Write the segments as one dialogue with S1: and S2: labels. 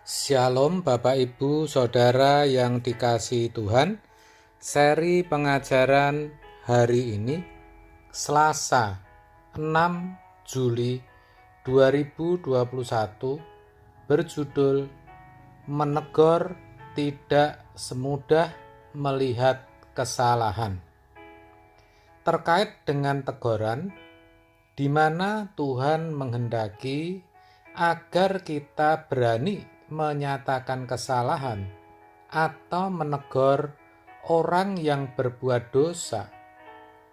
S1: Shalom Bapak Ibu Saudara yang dikasihi Tuhan. Seri pengajaran hari ini Selasa 6 Juli 2021 berjudul Menegur Tidak Semudah Melihat Kesalahan. Terkait dengan teguran, di mana Tuhan menghendaki agar kita berani menyatakan kesalahan atau menegur orang yang berbuat dosa,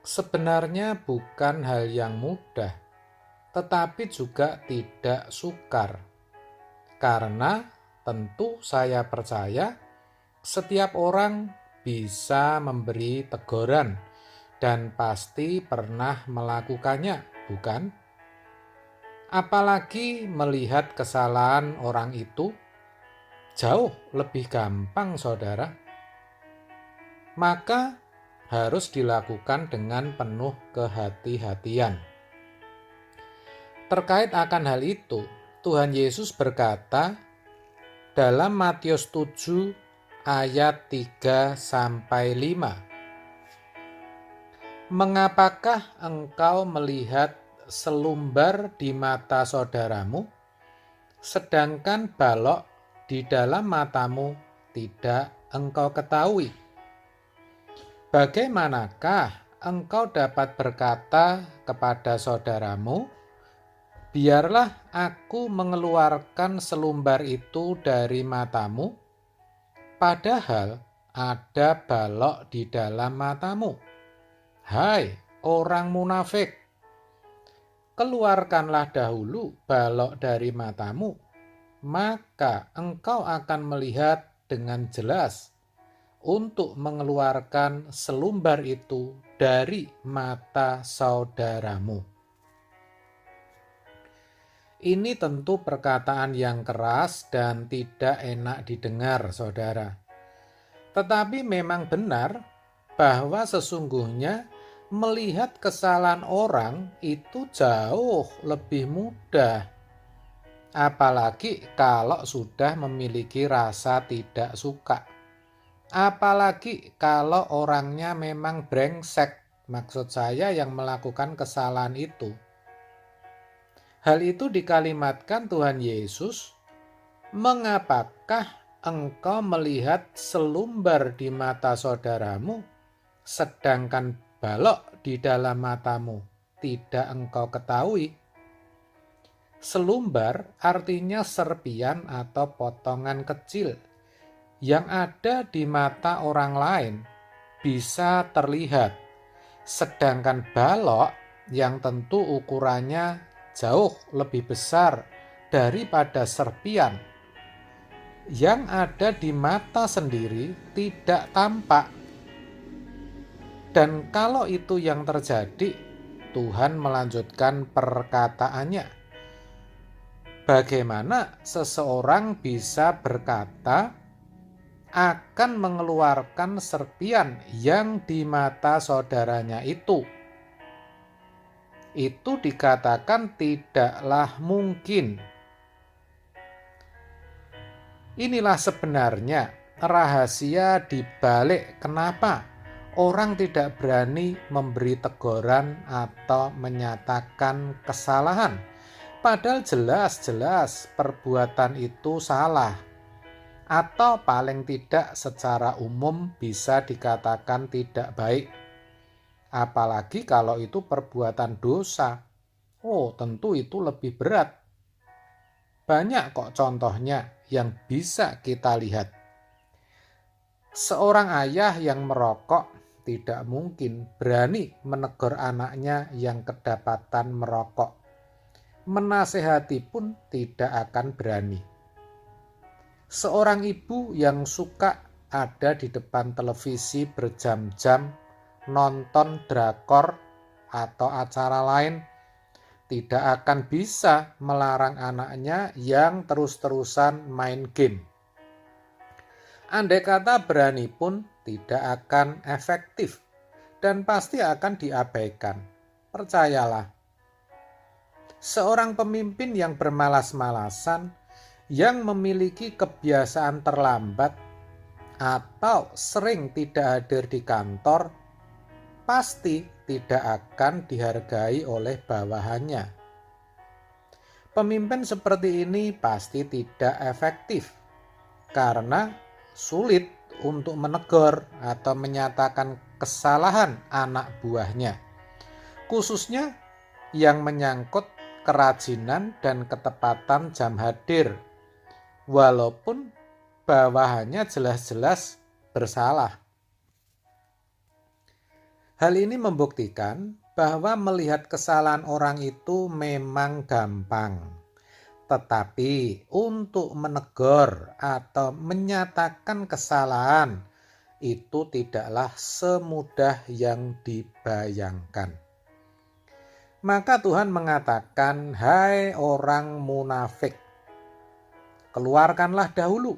S1: sebenarnya bukan hal yang mudah, tetapi juga tidak sukar. Karena tentu saya percaya setiap orang bisa memberi teguran dan pasti pernah melakukannya, bukan? Apalagi melihat kesalahan orang itu jauh lebih gampang, saudara. Maka harus dilakukan dengan penuh kehati-hatian. Terkait akan hal itu, Tuhan Yesus berkata dalam Matius 7 ayat 3-5, "Mengapakah engkau melihat selumbar di mata saudaramu, sedangkan balok di dalam matamu tidak engkau ketahui? Bagaimanakah engkau dapat berkata kepada saudaramu, biarlah aku mengeluarkan selumbar itu dari matamu, padahal ada balok di dalam matamu? Hai orang munafik, keluarkanlah dahulu balok dari matamu, maka engkau akan melihat dengan jelas untuk mengeluarkan selumbar itu dari mata saudaramu." Ini tentu perkataan yang keras dan tidak enak didengar, saudara. Tetapi memang benar bahwa sesungguhnya melihat kesalahan orang itu jauh lebih mudah. Apalagi kalau sudah memiliki rasa tidak suka. Apalagi kalau orangnya memang brengsek, maksud saya yang melakukan kesalahan itu. Hal itu dikalimatkan Tuhan Yesus, "Mengapakah engkau melihat selumbar di mata saudaramu, sedangkan balok di dalam matamu tidak engkau ketahui?" Selumbar artinya serpian atau potongan kecil yang ada di mata orang lain bisa terlihat, sedangkan balok yang tentu ukurannya jauh lebih besar daripada serpian yang ada di mata sendiri tidak tampak. Dan kalau itu yang terjadi, Tuhan melanjutkan perkataannya. Bagaimana seseorang bisa berkata akan mengeluarkan serpian yang di mata saudaranya itu? Itu dikatakan tidaklah mungkin. Inilah sebenarnya rahasia di balik kenapa orang tidak berani memberi teguran atau menyatakan kesalahan. Padahal jelas-jelas perbuatan itu salah, atau paling tidak secara umum bisa dikatakan tidak baik. Apalagi kalau itu perbuatan dosa. Oh, tentu itu lebih berat. Banyak kok contohnya yang bisa kita lihat. Seorang ayah yang merokok tidak mungkin berani menegur anaknya yang kedapatan merokok. Menasehati pun tidak akan berani. Seorang ibu yang suka ada di depan televisi berjam-jam nonton drakor atau acara lain tidak akan bisa melarang anaknya yang terus-terusan main game. Andai kata berani pun tidak akan efektif dan pasti akan diabaikan. Percayalah, seorang pemimpin yang bermalas-malasan Yang memiliki kebiasaan terlambat atau sering tidak hadir di kantor pasti tidak akan dihargai oleh bawahannya. Pemimpin seperti ini pasti tidak efektif karena sulit untuk menegur atau menyatakan kesalahan anak buahnya, khususnya yang menyangkut kerajinan dan ketepatan jam hadir, walaupun bawahannya jelas-jelas bersalah. Hal ini membuktikan bahwa melihat kesalahan orang itu memang gampang, tetapi untuk menegur atau menyatakan kesalahan itu tidaklah semudah yang dibayangkan. Maka Tuhan mengatakan, "Hai orang munafik, keluarkanlah dahulu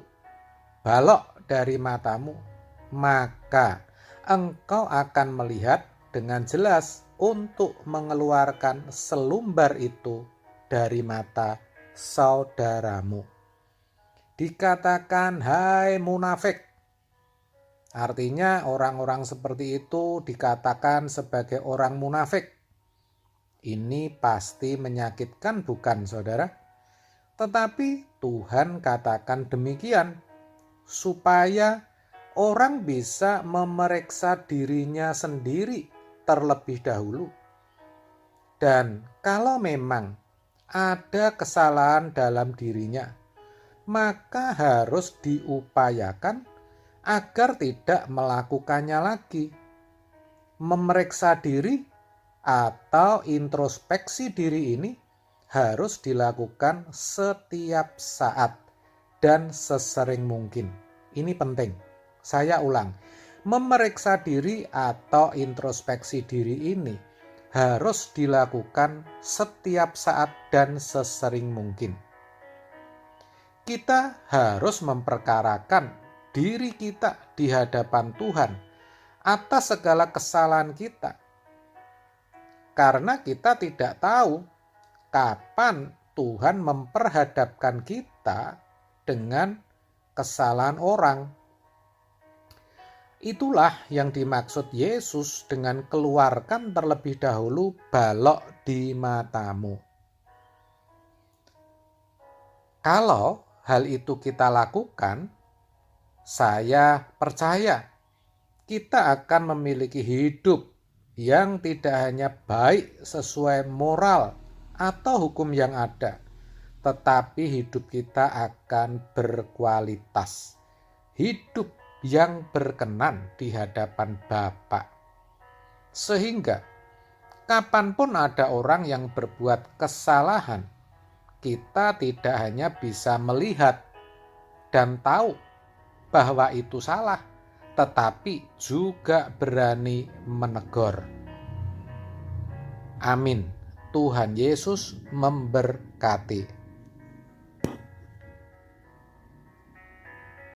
S1: balok dari matamu, maka engkau akan melihat dengan jelas untuk mengeluarkan selumbar itu dari mata saudaramu." Dikatakan, "Hai munafik." Artinya orang-orang seperti itu dikatakan sebagai orang munafik. Ini pasti menyakitkan, bukan saudara? Tetapi Tuhan katakan demikian supaya orang bisa memeriksa dirinya sendiri terlebih dahulu. Dan kalau memang ada kesalahan dalam dirinya, maka harus diupayakan agar tidak melakukannya lagi. Memeriksa diri atau introspeksi diri ini harus dilakukan setiap saat dan sesering mungkin. Ini penting. Saya ulang, memeriksa diri atau introspeksi diri ini harus dilakukan setiap saat dan sesering mungkin. Kita harus memperkarakan diri kita di hadapan Tuhan atas segala kesalahan kita, karena kita tidak tahu kapan Tuhan memperhadapkan kita dengan kesalahan orang. Itulah yang dimaksud Yesus dengan keluarkan terlebih dahulu balok di matamu. Kalau hal itu kita lakukan, saya percaya kita akan memiliki hidup yang tidak hanya baik sesuai moral atau hukum yang ada, tetapi hidup kita akan berkualitas. Hidup yang berkenan di hadapan Bapa. Sehingga kapanpun ada orang yang berbuat kesalahan, kita tidak hanya bisa melihat dan tahu bahwa itu salah, tetapi juga berani menegur. Amin. Tuhan Yesus memberkati.